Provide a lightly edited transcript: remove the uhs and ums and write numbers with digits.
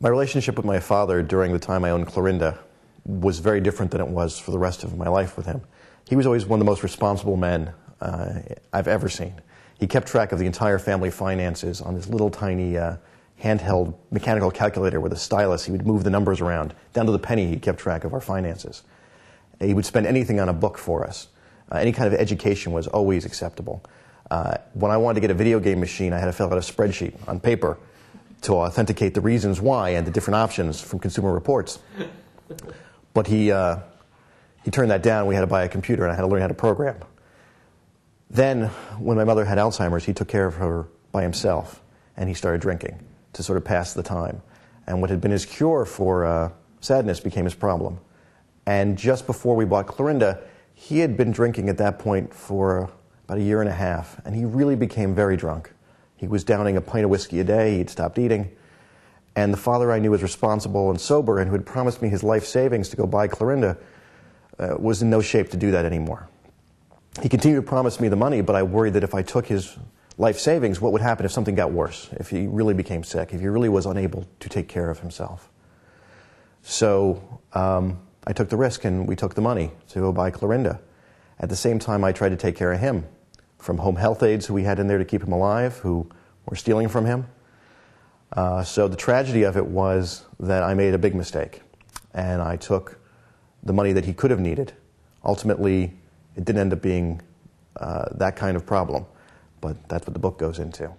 My relationship with my father during the time I owned Clorinda was very different than it was for the rest of my life with him. He was always one of the most responsible men I've ever seen. He kept track of the entire family finances on this little tiny handheld mechanical calculator with a stylus. He would move the numbers around. Down to the penny, he kept track of our finances. He would spend anything on a book for us. Any kind of education was always acceptable. When I wanted to get a video game machine, I had to fill out a spreadsheet on paper to authenticate the reasons why and the different options from Consumer Reports. But he turned that down. We had to buy a computer, and I had to learn how to program. Then, when my mother had Alzheimer's, he took care of her by himself, and he started drinking to sort of pass the time. And what had been his cure for sadness became his problem. And just before we bought Clorinda, he had been drinking at that point for about a year and a half, and he really became very drunk. He was downing a pint of whiskey a day. He'd stopped eating. And the father I knew was responsible and sober and who had promised me his life savings to go buy Clorinda was in no shape to do that anymore. He continued to promise me the money, but I worried that if I took his life savings, what would happen if something got worse, if he really became sick, if he really was unable to take care of himself. So I took the risk, and we took the money to go buy Clorinda. At the same time, I tried to take care of him, from home health aides who we had in there to keep him alive, who were stealing from him. So the tragedy of it was that I made a big mistake, and I took the money that he could have needed. Ultimately, it didn't end up being that kind of problem, but that's what the book goes into.